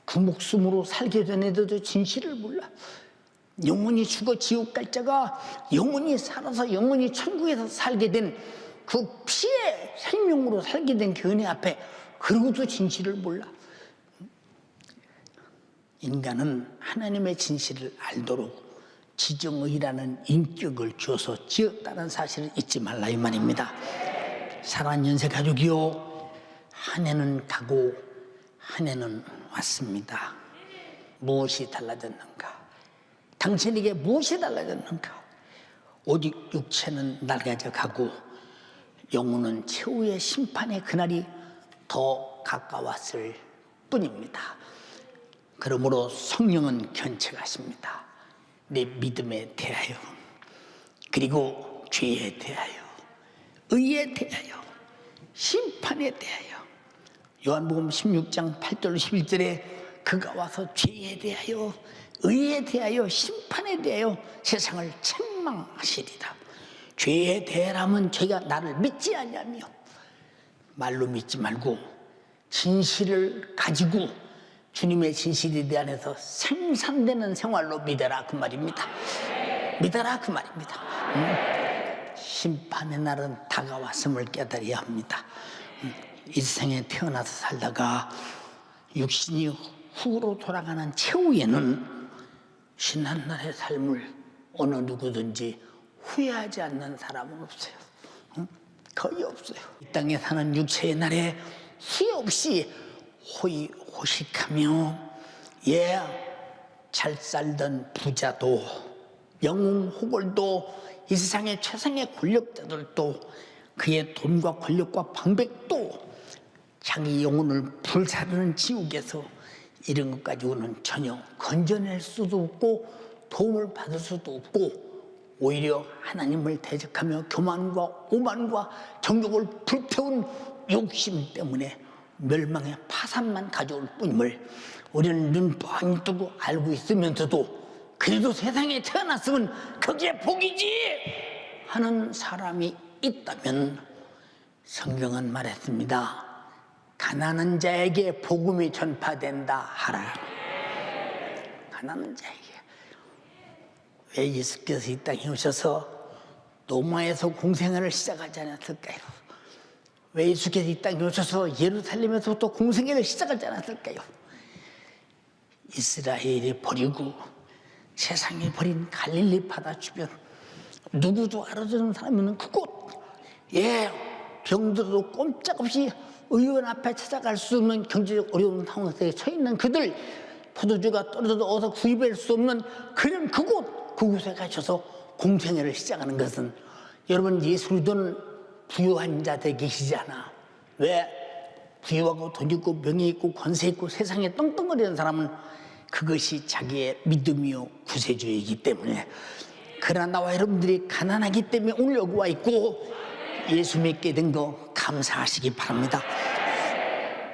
그 목숨으로 살게 된 애들도 진실을 몰라. 영원히 죽어 지옥 갈 자가 영원히 살아서 영원히 천국에서 살게 된 그 피의 생명으로 살게 된 그 은혜 앞에 그러고도 진실을 몰라. 인간은 하나님의 진실을 알도록 지정의라는 인격을 줘서 지었다는 사실을 잊지 말라 이 말입니다. 사랑하는 연세 가족이요, 한 해는 가고 한 해는 왔습니다. 무엇이 달라졌는가? 당신에게 무엇이 달라졌는가? 오직 육체는 낡아져 가고 영혼은 최후의 심판의 그날이 더 가까웠을 뿐입니다. 그러므로 성령은 견책하십니다. 내 믿음에 대하여, 그리고 죄에 대하여, 의에 대하여, 심판에 대하여. 요한복음 16장 8절 11절에 그가 와서 죄에 대하여, 의에 대하여, 심판에 대하여 세상을 책망하시리라. 죄에 대하라면 죄가 나를 믿지 않냐며, 말로 믿지 말고 진실을 가지고 주님의 진실에 대해서 생산되는 생활로 믿어라 그 말입니다. 믿어라 그 말입니다. 심판의 날은 다가왔음을 깨달아야 합니다. 이 세상에 태어나서 살다가 육신이 후로 돌아가는 최후에는 지난날의 삶을 어느 누구든지 후회하지 않는 사람은 없어요. 거의 없어요. 이 땅에 사는 육체의 날에 후회 없이 호식하며 잘 살던 부자도 영웅호걸도 이 세상의 최상의 권력자들도 그의 돈과 권력과 방백도 자기 영혼을 불사르는 지옥에서 이런 것 가지고는 전혀 건져낼 수도 없고 도움을 받을 수도 없고 오히려 하나님을 대적하며 교만과 오만과 정욕을 불태운 욕심 때문에 멸망의 파산만 가져올 뿐임을 우리는 눈 뻔히 뜨고 알고 있으면서도 그래도 세상에 태어났으면 그게 복이지 하는 사람이 있다면 성경은 말했습니다. 가난한 자에게 복음이 전파된다 하라. 가난한 자에게. 왜 예수께서 이 땅에 오셔서 로마에서 공생애를 시작하지 않았을까요? 왜 예수께서 이 땅에 오셔서 예루살렘에서부터 공생애를 시작하지 않았을까요? 이스라엘이 버리고 세상에 버린 갈릴리 바다 주변 누구도 알아주는 사람이 있는 그곳, 병들어도 꼼짝없이 의원 앞에 찾아갈 수 없는 경제적 어려운 상황에 처해 있는 그들, 포도주가 떨어져도 어서 구입할 수 없는 그런 그곳에 가셔서 공생애를 시작하는 것은 여러분 예수 믿는 부유한 자들 계시지 않아. 왜? 부유하고 돈 있고 명예 있고 권세 있고 세상에 떵떵거리는 사람은 그것이 자기의 믿음이요 구세주이기 때문에. 그러나 나와 여러분들이 가난하기 때문에 오늘 여기 와 있고 예수 믿게 된 거 감사하시기 바랍니다.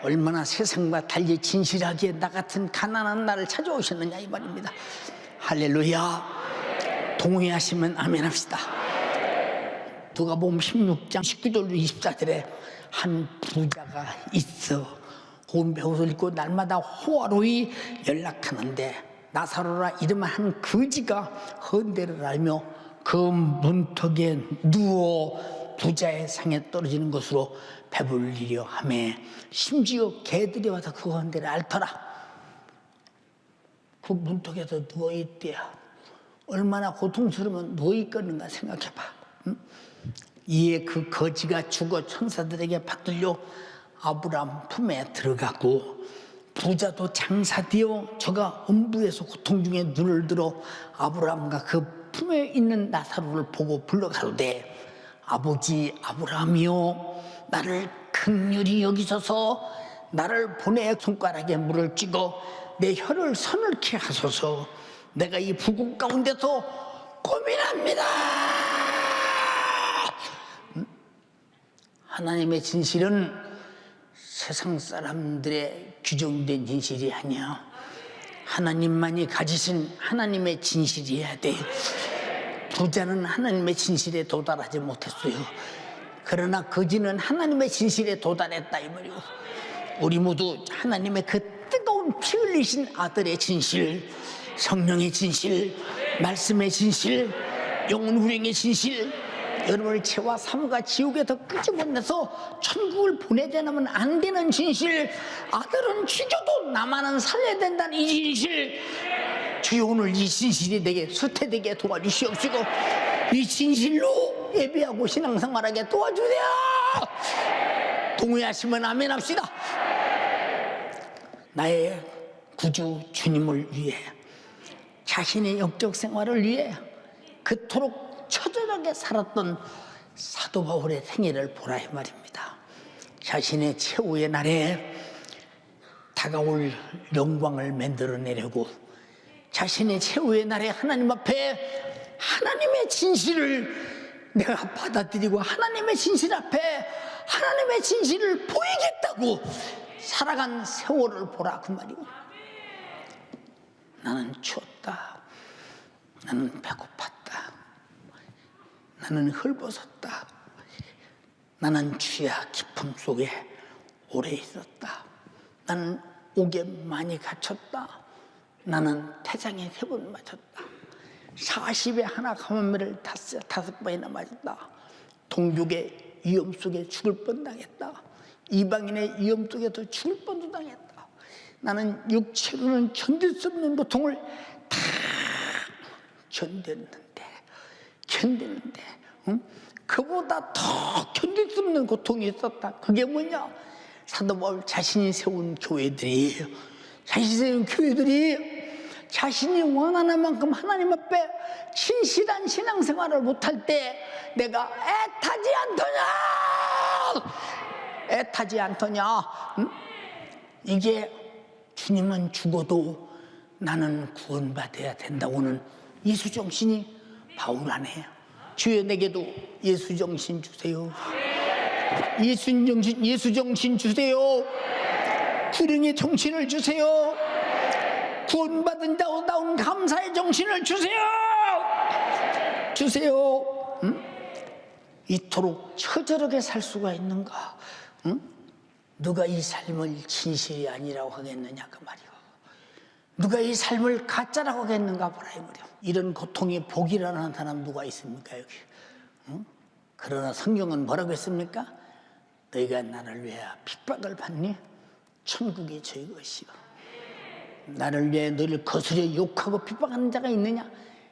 얼마나 세상과 달리 진실하게 나 같은 가난한 나를 찾아오셨느냐 이 말입니다. 할렐루야. 동의하시면 아멘 합시다. 누가복음 16장 19절 24절에 한 부자가 있어 고운 옷을 입고 날마다 호화로이 연락하는데 나사로라 이름한 한 거지가 헌데를 알며 그 문턱에 누워 부자의 상에 떨어지는 것으로 배불리려 하며 심지어 개들이 와서 그 헌데를 앓더라. 그 문턱에서 누워있대야. 얼마나 고통스러우면 누워있겠는가 생각해봐. 응? 이에 그 거지가 죽어 천사들에게 받들려 아브라함 품에 들어가고 부자도 장사되어 저가 엄부에서 고통 중에 눈을 들어 아브라함과 그 품에 있는 나사로를 보고 불러가로되 아버지 아브라함이여 나를 긍휼히 여기소서 나를 보내 손가락에 물을 찍어 내 혀를 서늘케 하소서 내가 이 불국 가운데서 고민합니다. 하나님의 진실은 세상 사람들의 규정된 진실이 아니야. 하나님만이 가지신 하나님의 진실이어야 돼. 부자는 하나님의 진실에 도달하지 못했어요. 그러나 거지는 하나님의 진실에 도달했다 이 말이고, 우리 모두 하나님의 그 뜨거운 피 흘리신 아들의 진실, 성령의 진실, 말씀의 진실, 영혼 후령의 진실, 여러분을 죄와 사무가 지옥에서 끄집어내서 천국을 보내지 않으면 안 되는 진실, 아들은 죽여도 나만은 살려야 된다는 이 진실, 주여 오늘 이 진실이 내게 수태되게 도와주시옵시고 이 진실로 예배하고 신앙생활하게 도와주세요. 동의하시면 아멘 합시다. 나의 구주 주님을 위해, 자신의 영적 생활을 위해 그토록 처절하게 살았던 사도 바울의 생애를 보라 이 말입니다. 자신의 최후의 날에 다가올 영광을 만들어내려고 자신의 최후의 날에 하나님 앞에 하나님의 진실을 내가 받아들이고 하나님의 진실 앞에 하나님의 진실을 보이겠다고 살아간 세월을 보라 그 말이고, 나는 추웠다, 나는 배고팠다, 나는 헐벗었다, 나는 주야 깊음 속에 오래 있었다, 나는 옥에 많이 갇혔다, 나는 태장에 3번 맞았다, 40에 하나 가만매를 5번이나 맞았다, 동족의 위험 속에 죽을 뻔당했다, 이방인의 위험 속에도 죽을 뻔도 당했다. 나는 육체로는 견딜 수 없는 고통을 다 견뎠는데 응? 그보다 더 견딜 수 없는 고통이 있었다. 그게 뭐냐? 사도 바울 자신이 세운 교회들이 자신이 원하는 만큼 하나님 앞에 진실한 신앙생활을 못할 때 내가 애타지 않더냐? 응? 이게 주님은 죽어도 나는 구원받아야 된다고는 예수정신이 바울 안에, 주여 내게도 예수정신 주세요. 예수정신 주세요. 구령의 정신을 주세요. 구원받은 자다운 감사의 정신을 주세요. 응? 이토록 처절하게 살 수가 있는가? 응? 누가 이 삶을 진실이 아니라고 하겠느냐 그 말이오. 누가 이 삶을 가짜라고 하겠는가 보라 이 말이오. 이런 고통이 복이라는 사람 누가 있습니까 여기? 응? 그러나 성경은 뭐라고 했습니까? 너희가 나를 위해 핍박을 받니? 천국이 저희 것이요. 나를 위해 너를 거스려 욕하고 핍박하는 자가 있느냐?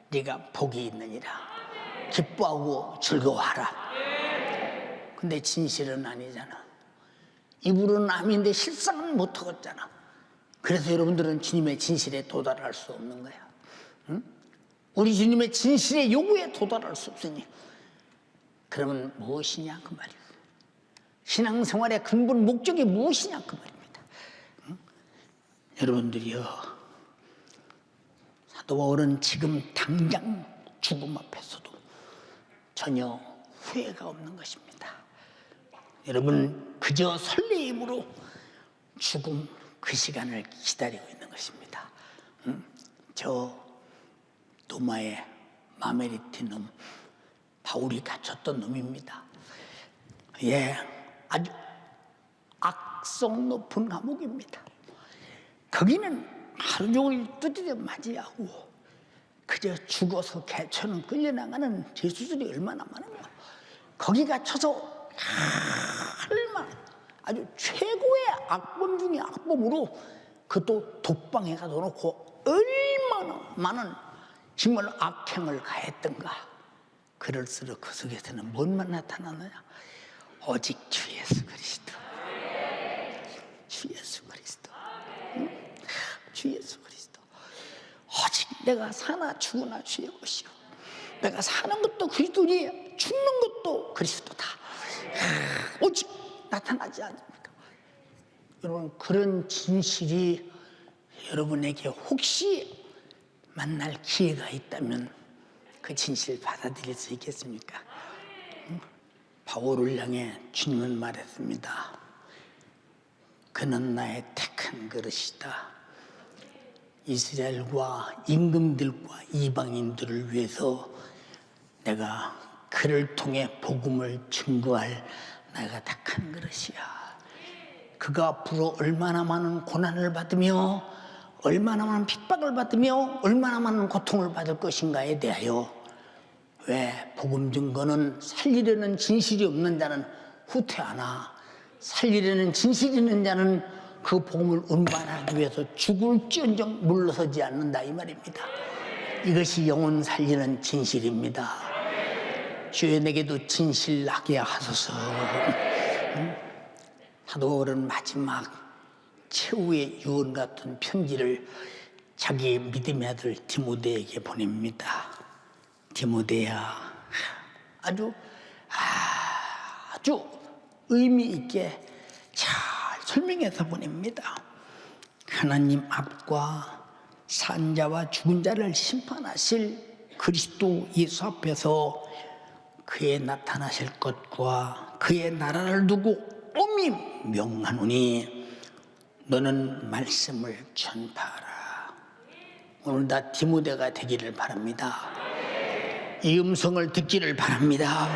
네가 복이 있느니라. 기뻐하고 즐거워하라. 근데 진실은 아니잖아. 입으로는 암인데 실상은 못하겠잖아. 그래서 여러분들은 주님의 진실에 도달할 수 없는 거야. 응? 우리 주님의 진실의 요구에 도달할 수 없으니 그러면 무엇이냐 그 말이야. 신앙생활의 근본 목적이 무엇이냐 그 말입니다. 응? 여러분들이요, 사도 바울은 지금 당장 죽음 앞에서도 전혀 후회가 없는 것입니다. 여러분 그저 설레임으로 죽음 그 시간을 기다리고 있는 것입니다. 저 로마의 마메리티 놈, 바울이 갇혔던 놈입니다. 예, 아주 악성 높은 감옥입니다. 거기는 하루 종일 두드려 맞이하고 그저 죽어서 개천은 끌려나가는 죄수들이 얼마나 많으냐. 거기 갇혀서 얼마나 아주 최고의 악범 중에 악범으로 그것도 독방에 가둬놓고 얼마나 많은 정말 악행을 가했던가. 그럴수록 그 속에서는 뭔만 나타나느냐? 오직 주 예수 그리스도. 주 예수 그리스도. 주 예수 그리스도. 오직 내가 사나 죽으나 주의 것이요. 내가 사는 것도 그리스도니 죽는 것도 그리스도다. 오직 나타나지 않습니까? 여러분, 그런 진실이 여러분에게 혹시 만날 기회가 있다면 그 진실 받아들일 수 있겠습니까? 바울을 향해 주님은 말했습니다. 그는 나의 택한 그릇이다. 이스라엘과 임금들과 이방인들을 위해서 내가 그를 통해 복음을 증거할 내가 택한 그릇이야. 그가 앞으로 얼마나 많은 고난을 받으며 얼마나 많은 핍박을 받으며 얼마나 많은 고통을 받을 것인가에 대하여, 왜 복음 증거는 살리려는 진실이 없는 자는 후퇴하나 살리려는 진실이 있는 자는 그 복음을 운반하기 위해서 죽을지언정 물러서지 않는다, 이 말입니다. 이것이 영혼 살리는 진실입니다. 주여 내게도 진실하게 하소서. 사도 바울은 마지막 최후의 유언 같은 편지를 자기 믿음의 아들 디모데에게 보냅니다. 디모데야, 아주 의미 있게 잘 설명해서 보냅니다. 하나님 앞과 산자와 죽은 자를 심판하실 그리스도 예수 앞에서 그의 나타나실 것과 그의 나라를 두고 엄히 명하노니 너는 말씀을 전파하라. 오늘 다 디모데가 되기를 바랍니다. 이 음성을 듣기를 바랍니다.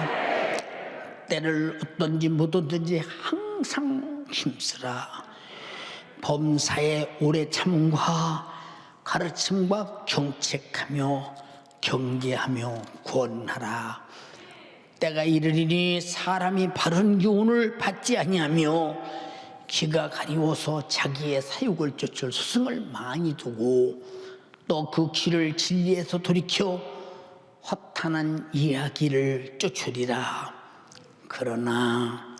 때를 어떤지 못 얻든지 항상 힘쓰라. 범사에 오래 참과 가르침과 경책하며 경계하며 구원하라. 때가 이르리니 사람이 바른 교훈을 받지 아니하며 귀가 가리워서 자기의 사육을 쫓을 스승을 많이 두고 또 그 귀를 진리에서 돌이켜 허탄한 이야기를 쫓으리라. 그러나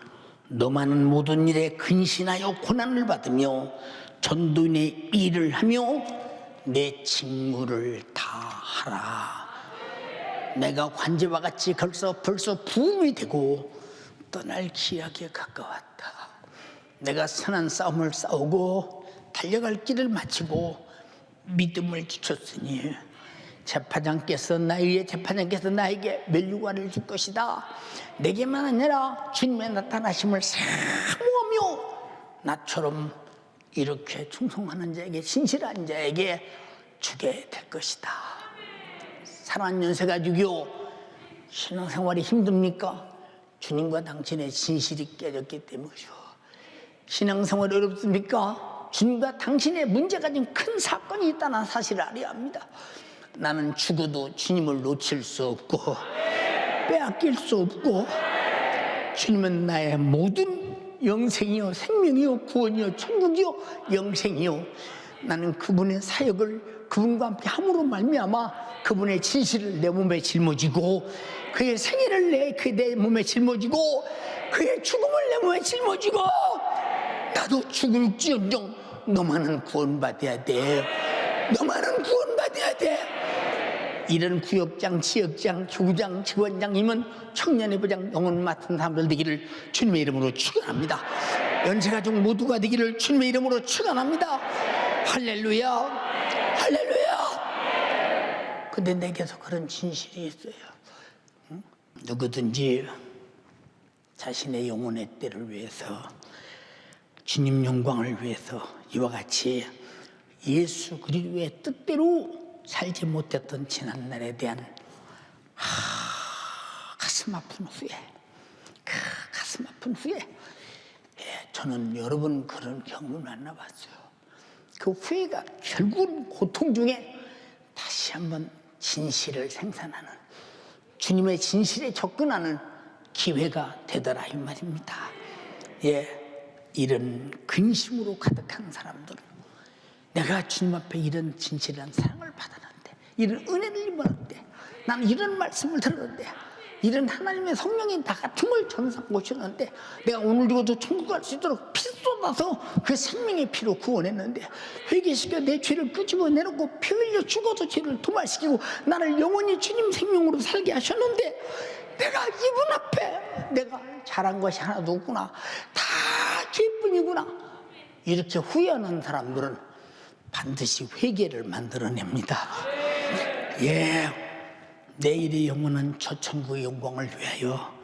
너만은 모든 일에 근신하여 고난을 받으며 전도인의 일을 하며 내 직무를 다하라. 내가 관제와 같이 벌써 부음이 되고 떠날 기약에 가까웠다. 내가 선한 싸움을 싸우고 달려갈 길을 마치고 믿음을 지켰으니 재판장께서 나에게 면류관을 줄 것이다. 내게만 아니라 주님의 나타나심을 사모하며 나처럼 이렇게 충성하는 자에게, 신실한 자에게 주게 될 것이다. 사랑하는 연세가족이요, 신앙생활이 힘듭니까? 주님과 당신의 진실이 깨졌기 때문이죠. 신앙생활이 어렵습니까? 주님과 당신의 문제가 가진 큰 사건이 있다는 사실을 알아야 합니다. 나는 죽어도 주님을 놓칠 수 없고 빼앗길 수 없고, 주님은 나의 모든 영생이요 생명이요 구원이요 천국이요 영생이요. 나는 그분의 사역을 그분과 함께 함으로 말미암아 그분의 진실을 내 몸에 짊어지고, 그의 생애를 내 몸에 짊어지고, 그의 죽음을 내 몸에 짊어지고, 나도 죽을지언정 너만은 구원받아야 돼. 너만은 구원받아야 돼. 이런 구역장, 지역장, 교구장, 직원장, 임원, 청년의 부장, 영혼 맡은 사람들 되기를 주님의 이름으로 축원합니다. 연세가족 모두가 되기를 주님의 이름으로 축원합니다. 할렐루야, 할렐루야. 근데 내게서 그런 진실이 있어요. 누구든지 자신의 영혼의 때를 위해서, 주님 영광을 위해서 이와 같이 예수 그리스도의 뜻대로 살지 못했던 지난날에 대한 가슴 아픈 후회, 가슴 아픈 후회. 저는 여러 번 그런 경험을 만나봤어요. 그 후회가 결국은 고통 중에 다시 한번 진실을 생산하는, 주님의 진실에 접근하는 기회가 되더라, 이 말입니다. 이런 근심으로 가득한 사람들은 내가 주님 앞에 이런 진실한 사랑을 받았는데, 이런 은혜를 입었는데, 나는 이런 말씀을 들었는데, 이런 하나님의 성령이 나 같은 걸 전상 모셨는데, 내가 오늘 죽어도 천국 갈 수 있도록 피 쏟아 쏟아서 그 생명의 피로 구원했는데 회개시켜 내 죄를 끄집어내놓고 피 흘려 죽어도 죄를 도말시키고 나를 영원히 주님 생명으로 살게 하셨는데 내가 이분 앞에 내가 잘한 것이 하나도 없구나, 다 죄뿐이구나, 이렇게 후회하는 사람들은 반드시 회개를 만들어냅니다. 예, 내일의 영혼은 저천국의 영광을 위하여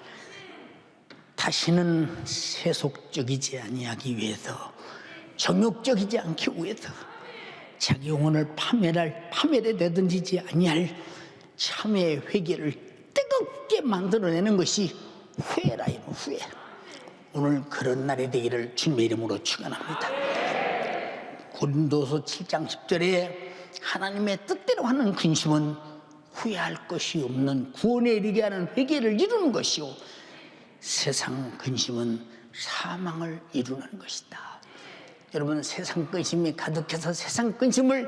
다시는 세속적이지 아니하기 위해서, 정욕적이지 않기 위해서 자기 영혼을 파멸에 내던지지 아니할 참회의 회개를 뜨겁게 만들어내는 것이 후회라. 이런 후회. 오늘 그런 날이 되기를 주님의 이름으로 축원합니다. 고린도서 7장 10절에 하나님의 뜻대로 하는 근심은 후회할 것이 없는 구원에 이르게 하는 회개를 이루는 것이요, 세상 근심은 사망을 이루는 것이다. 여러분, 세상 근심이 가득해서 세상 근심을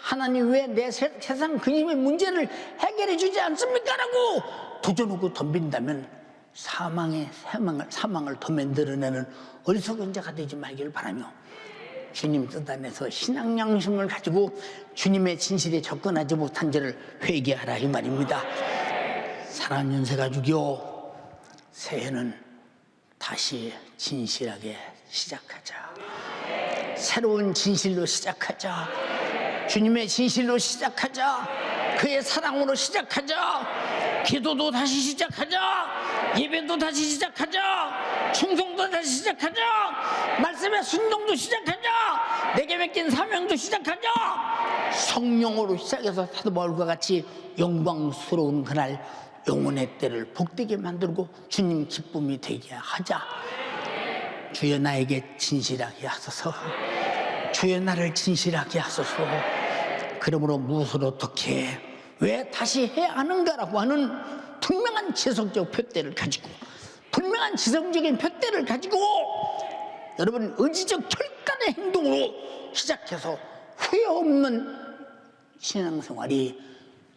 하나님 왜 내 세상 근심의 문제를 해결해 주지 않습니까? 라고 도전하고 덤빈다면 사망을 더 만들어내는 어리석은 자가 되지 말기를 바라며, 주님 뜻 안에서 신앙 양심을 가지고 주님의 진실에 접근하지 못한 자를 회개하라, 이 말입니다. 사랑하는 연세가족이요, 새해는 다시 진실하게 시작하자. 새로운 진실로 시작하자. 주님의 진실로 시작하자. 그의 사랑으로 시작하자. 기도도 다시 시작하자. 예배도 다시 시작하자. 충성도 다시 시작하자. 말씀의 순종도 시작하자. 내게 맡긴 사명도 시작하자. 성령으로 시작해서 사도 바울과 같이 영광스러운 그날 영혼의 때를 복되게 만들고 주님 기쁨이 되게 하자. 주여 나에게 진실하게 하소서. 주여 나를 진실하게 하소서. 그러므로 무엇을 어떻게 왜 다시 해야 하는가라고 하는 분명한 지성적 표대를 가지고, 분명한 지성적인 표대를 가지고 여러분 의지적 결단의 행동으로 시작해서 후회 없는 신앙생활이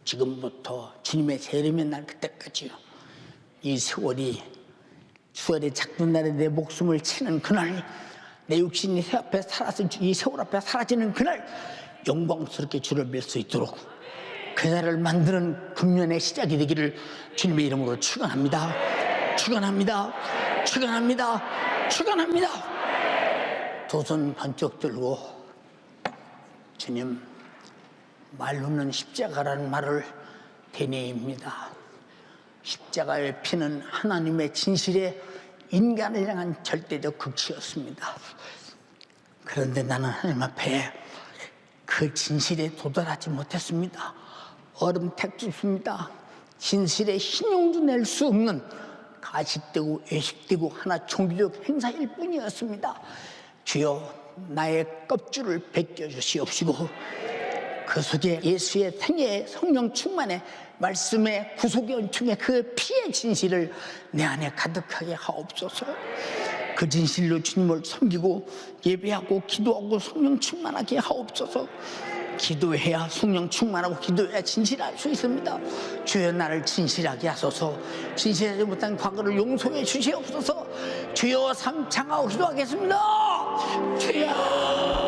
지금부터 주님의 재림의 날 그때까지요, 이 세월이 수월의 작은 날에 내 목숨을 치는 그날, 내 육신이 이 세월 앞에 사라지는 그날 영광스럽게 주를 뵐 수 있도록 그날을 만드는 금년의 시작이 되기를 주님의 이름으로 축원합니다. 축원합니다. 축원합니다. 축원합니다. 두 손 번쩍 들고, 주님, 말로는 십자가라는 말을 되뇌입니다. 십자가의 피는 하나님의 진실에 인간을 향한 절대적 극치였습니다. 그런데 나는 하나님 앞에 그 진실에 도달하지 못했습니다. 얼음택습니다. 진실의 신용도 낼 수 없는 가식되고 외식되고 하나 종교적 행사일 뿐이었습니다. 주여, 나의 껍질을 벗겨주시옵시고 그 속에 예수의 생애의 성령 충만의 말씀의 구속의 은총의 그 피의 진실을 내 안에 가득하게 하옵소서. 그 진실로 주님을 섬기고 예배하고 기도하고 성령 충만하게 하옵소서. 기도해야 성령 충만하고 기도해야 진실할 수 있습니다. 주여 나를 진실하게 하소서. 진실하지 못한 과거를 용서해 주시옵소서. 주여 삼창하고 기도하겠습니다. 주여.